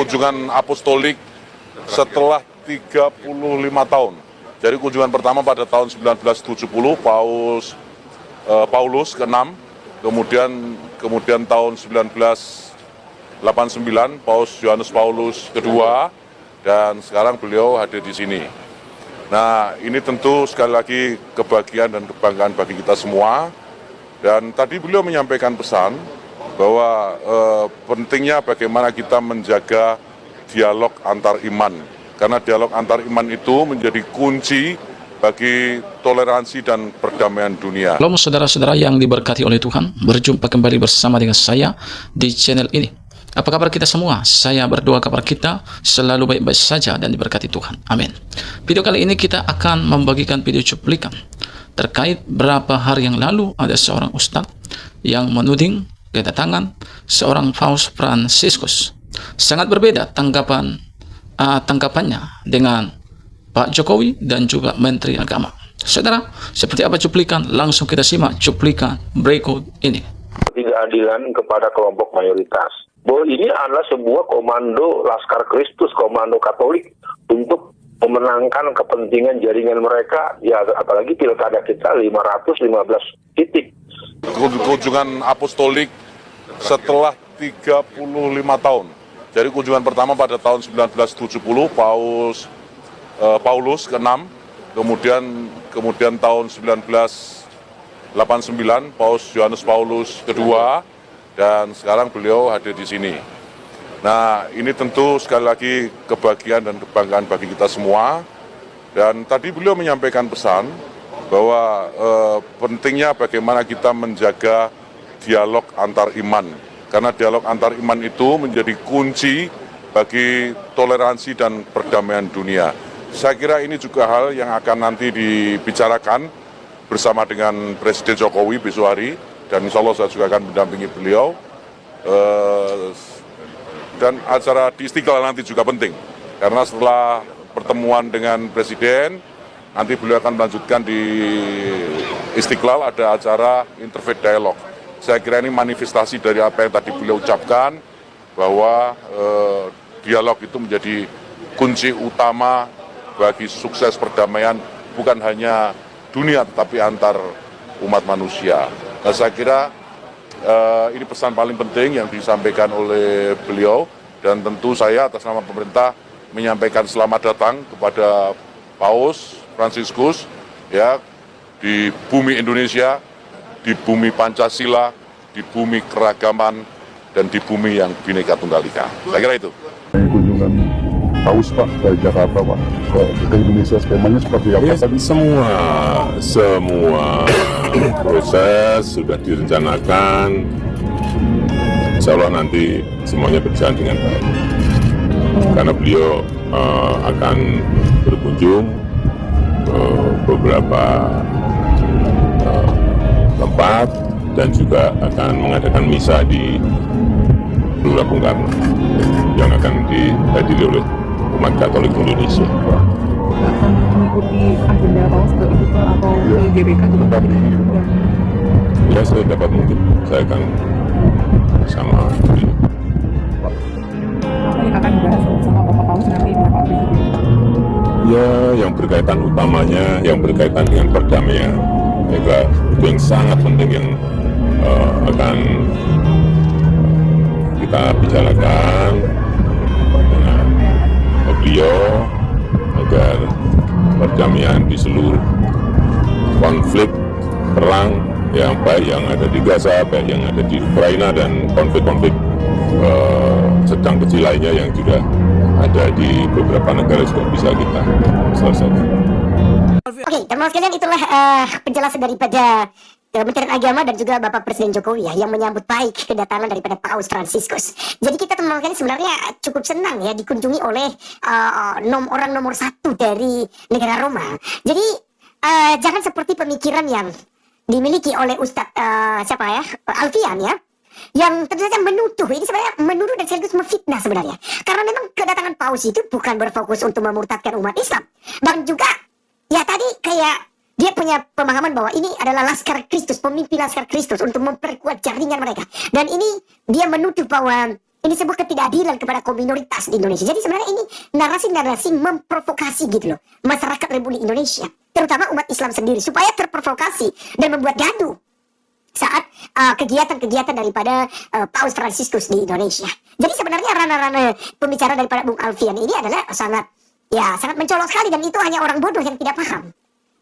kunjungan apostolik setelah 35 tahun. Jadi kunjungan pertama pada tahun 1970 Paulus ke-6, kemudian tahun 1989 Paus Yohanes Paulus kedua, dan sekarang beliau hadir di sini. Nah, ini tentu sekali lagi kebahagiaan dan kebanggaan bagi kita semua. Dan tadi beliau menyampaikan pesan bahwa pentingnya bagaimana kita menjaga dialog antar iman. Karena dialog antar iman itu menjadi kunci bagi toleransi dan perdamaian dunia. Halo saudara-saudara yang diberkati oleh Tuhan, berjumpa kembali bersama dengan saya di channel ini. Apa kabar kita semua? Saya berdoa kabar kita selalu baik-baik saja dan diberkati Tuhan. Amin. Video kali ini kita akan membagikan video cuplikan terkait berapa hari yang lalu ada seorang ustadz yang menuding kedatangan seorang Paus Fransiskus. Sangat berbeda tanggapannya dengan Pak Jokowi dan juga Menteri Agama. Saudara, seperti apa cuplikan? Langsung kita simak cuplikan berikut ini. Ketidakadilan kepada kelompok mayoritas. Bahwa ini adalah sebuah komando Laskar Kristus, komando Katolik untuk memenangkan kepentingan jaringan mereka. Ya, apalagi pilkada kita 515 titik. Kunjungan apostolik setelah 35 tahun. Jadi kunjungan pertama pada tahun 1970 Paulus ke-6, kemudian tahun 1989 Paus Yohanes Paulus kedua, dan sekarang beliau hadir di sini. Nah, ini tentu sekali lagi kebahagiaan dan kebanggaan bagi kita semua. Dan tadi beliau menyampaikan pesan bahwa pentingnya bagaimana kita menjaga dialog antar iman. Karena dialog antar iman itu menjadi kunci bagi toleransi dan perdamaian dunia. Saya kira ini juga hal yang akan nanti dibicarakan bersama dengan Presiden Jokowi besok hari, dan insya Allah saya juga akan mendampingi beliau. Dan acara di Istiqlal nanti juga penting, karena setelah pertemuan dengan Presiden, nanti beliau akan melanjutkan di Istiqlal ada acara Interfaith Dialogue. Saya kira ini manifestasi dari apa yang tadi beliau ucapkan, bahwa dialog itu menjadi kunci utama bagi sukses perdamaian, bukan hanya dunia tetapi antar umat manusia. Nah, saya kira ini pesan paling penting yang disampaikan oleh beliau, dan tentu saya atas nama pemerintah menyampaikan selamat datang kepada Paus Fransiskus ya, di bumi Indonesia, di bumi Pancasila, di bumi keragaman, dan di bumi yang Bhinneka Tunggal Ika. Saya kira itu. Kunjungan Paus Pak ke Jakarta Pak, ke Indonesia, skemanya seperti apa ya, tadi? Semua proses sudah direncanakan. Insya Allah nanti semuanya berjalan dengan baik. Karena beliau akan berkunjung ke beberapa tempat dan juga akan mengadakan misa di Gelora Bung Karno yang akan dihadiri oleh umat Katolik Indonesia. Akan mengikuti agenda Paus ke itu atau ke GBK juga? Ya, saya dapat mungkin saya akan sama beliau. Apa yang akan dibahas sama Bapak Paus nanti Bapak Presiden? Ya, yang berkaitan utamanya, yang berkaitan dengan perdamaian. Itu yang sangat penting yang akan kita bicarakan dengan beliau agar perdamaian di seluruh konflik perang yang baik yang ada di Gaza, baik yang ada di Ukraina, dan konflik-konflik sedang kecil lainnya yang juga ada di beberapa negara juga bisa kita selesaikan. Oke, teman-teman sekalian, itulah penjelasan daripada Kementerian Agama dan juga Bapak Presiden Jokowi ya, yang menyambut baik kedatangan daripada Paus Fransiskus. Jadi kita teman-teman sebenarnya cukup senang ya dikunjungi oleh orang nomor satu dari negara Roma. Jadi jangan seperti pemikiran yang dimiliki oleh Ustadz Alfian ya, yang tentu saja menuduh, ini sebenarnya menuduh dan sekaligus memfitnah sebenarnya. Karena memang kedatangan Paus itu bukan berfokus untuk memurtadkan umat Islam, bahkan juga ya tadi kayak dia punya pemahaman bahwa ini adalah Laskar Kristus, pemimpin Laskar Kristus untuk memperkuat jaringan mereka. Dan ini dia menuduh bahwa Ini sebuah ketidakadilan kepada kaum minoritas di Indonesia. Jadi sebenarnya ini narasi-narasi memprovokasi gitu loh masyarakat Republik Indonesia, terutama umat Islam sendiri, supaya terprovokasi dan membuat gaduh saat kegiatan-kegiatan daripada Paus Fransiskus di Indonesia. Jadi sebenarnya ranah-ranah pembicaraan daripada Bung Alfian ini adalah sangat mencolok sekali, dan itu hanya orang bodoh yang tidak paham.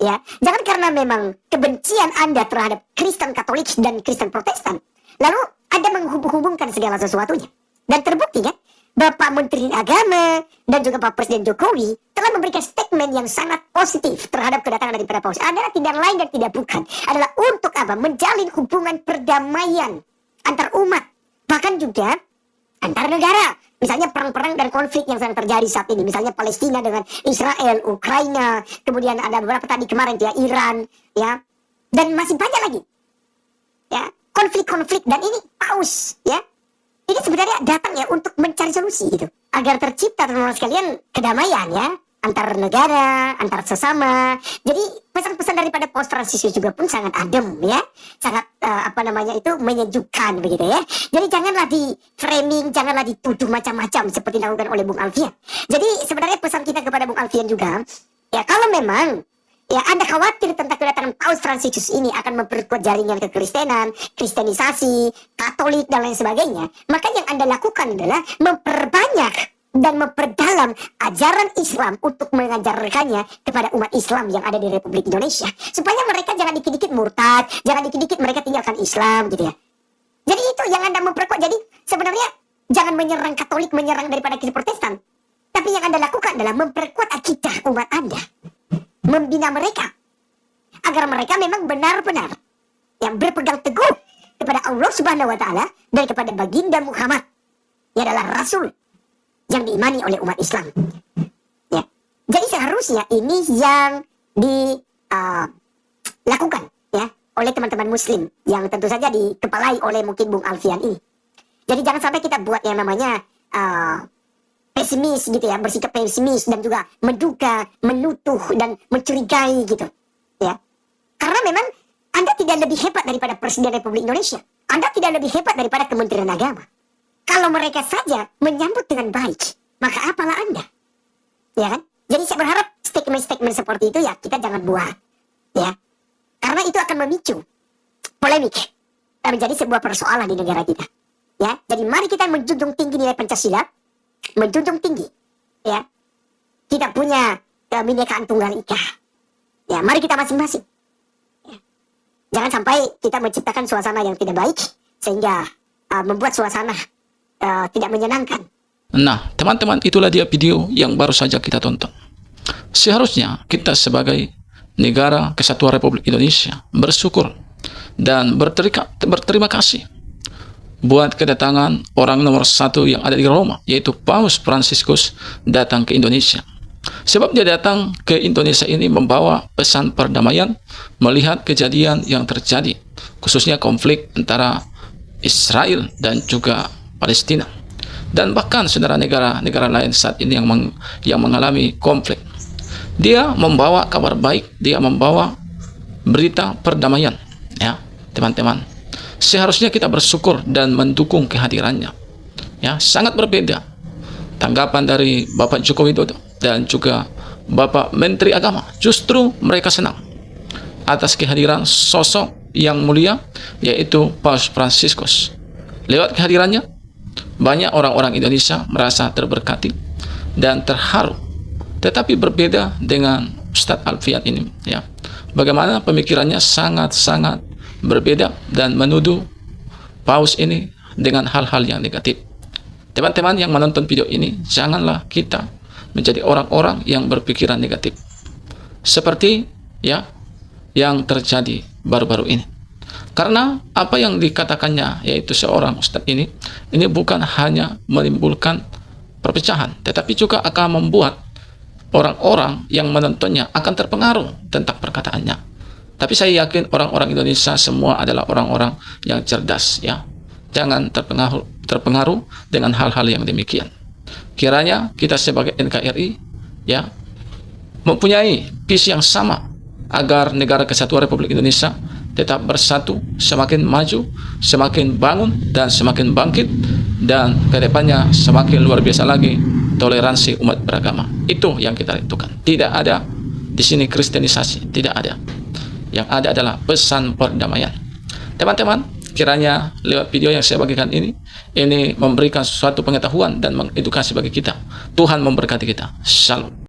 Ya, jangan karena memang kebencian Anda terhadap Kristen Katolik dan Kristen Protestan, lalu Anda menghubung-hubungkan segala sesuatunya. Dan terbukti kan, Bapak Menteri Agama dan juga Pak Presiden Jokowi telah memberikan statement yang sangat positif terhadap kedatangan daripada Paus. Adalah tidak lain dan tidak bukan, adalah untuk apa? Menjalin hubungan perdamaian antar umat, bahkan juga antar negara. Misalnya perang-perang dan konflik yang sedang terjadi saat ini, misalnya Palestina dengan Israel, Ukraina, kemudian ada beberapa tadi kemarin ya Iran, ya, dan masih banyak lagi, ya, konflik-konflik. Dan ini Paus, ya, ini sebenarnya datang ya untuk mencari solusi gitu, agar tercipta teman-teman sekalian kedamaian ya antar negara, antar sesama. Jadi pesan-pesan daripada Paus Fransiskus juga pun sangat adem ya, sangat menyejukkan begitu ya. Jadi janganlah di framing, janganlah dituduh macam-macam seperti dilakukan oleh Bung Alfian. Jadi sebenarnya pesan kita kepada Bung Alfian juga, ya kalau memang ya Anda khawatir tentang kedatangan Paus Fransiskus ini akan memperkuat jaringan kekristenan, kristenisasi, Katolik dan lain sebagainya, maka yang Anda lakukan adalah memperbanyak dan memperdalam ajaran Islam untuk mengajarkannya kepada umat Islam yang ada di Republik Indonesia, supaya mereka jangan dikit-dikit murtad, jangan dikit-dikit mereka tinggalkan Islam gitu ya. Jadi itu yang Anda memperkuat. Jadi sebenarnya jangan menyerang Katolik, menyerang daripada Kristen Protestan, tapi yang Anda lakukan adalah memperkuat akidah umat Anda, membina mereka agar mereka memang benar-benar yang berpegang teguh kepada Allah Subhanahu wa Ta'ala dan kepada baginda Muhammad yang adalah Rasul yang diimani oleh umat Islam. Ya. Jadi seharusnya ini yang dilakukan ya oleh teman-teman Muslim yang tentu saja dikepalai oleh mungkin Bung Alfian ini. Jadi jangan sampai kita buat yang namanya pesimis gitu ya, bersikap pesimis dan juga menduga, menuduh dan mencurigai gitu. Ya. Karena memang Anda tidak lebih hebat daripada Presiden Republik Indonesia. Anda tidak lebih hebat daripada Kementerian Agama. Kalau mereka saja menyambut dengan baik, maka apalah Anda? Ya kan? Jadi saya berharap statement-statement seperti itu ya kita jangan buat. Ya. Karena itu akan memicu polemik dan menjadi sebuah persoalan di negara kita. Ya. Jadi mari kita menjunjung tinggi nilai Pancasila, menjunjung tinggi ya. Kita punya kebinekaan tunggal ika. Ya, mari kita masing-masing. Ya. Jangan sampai kita menciptakan suasana yang tidak baik sehingga membuat suasana tidak menyenangkan. Nah, teman-teman, itulah dia video yang baru saja kita tonton. Seharusnya kita sebagai negara kesatuan Republik Indonesia bersyukur dan berterima kasih buat kedatangan orang nomor 1 yang ada di Roma, yaitu Paus Fransiskus datang ke Indonesia. Sebab dia datang ke Indonesia ini membawa pesan perdamaian, melihat kejadian yang terjadi, khususnya konflik antara Israel dan juga Palestina, dan bahkan saudara negara lain saat ini yang mengalami konflik. Dia membawa kabar baik, dia membawa berita perdamaian ya teman-teman. Seharusnya kita bersyukur dan mendukung kehadirannya ya. Sangat berbeda tanggapan dari Bapak Joko Widodo dan juga Bapak Menteri Agama. Justru mereka senang atas kehadiran sosok yang mulia, yaitu Paus Fransiskus. Lewat kehadirannya banyak orang-orang Indonesia merasa terberkati dan terharu. Tetapi berbeda dengan Ustadz Alfian ini ya. Bagaimana pemikirannya sangat-sangat berbeda dan menuduh Paus ini dengan hal-hal yang negatif. Teman-teman yang menonton video ini, janganlah kita menjadi orang-orang yang berpikiran negatif seperti ya yang terjadi baru-baru ini. Karena apa yang dikatakannya, yaitu seorang ustadz ini bukan hanya menimbulkan perpecahan, tetapi juga akan membuat orang-orang yang menontonnya akan terpengaruh tentang perkataannya. Tapi saya yakin orang-orang Indonesia semua adalah orang-orang yang cerdas ya. Jangan terpengaruh dengan hal-hal yang demikian. Kiranya kita sebagai NKRI ya mempunyai visi yang sama agar negara kesatuan Republik Indonesia tetap bersatu, semakin maju, semakin bangun dan semakin bangkit dan kedepannya semakin luar biasa lagi toleransi umat beragama. Itu yang kita rindukan. Tidak ada di sini kristenisasi, tidak ada. Yang ada adalah pesan perdamaian. Teman-teman, kiranya lewat video yang saya bagikan ini memberikan suatu pengetahuan dan mengedukasi bagi kita. Tuhan memberkati kita. Shalom.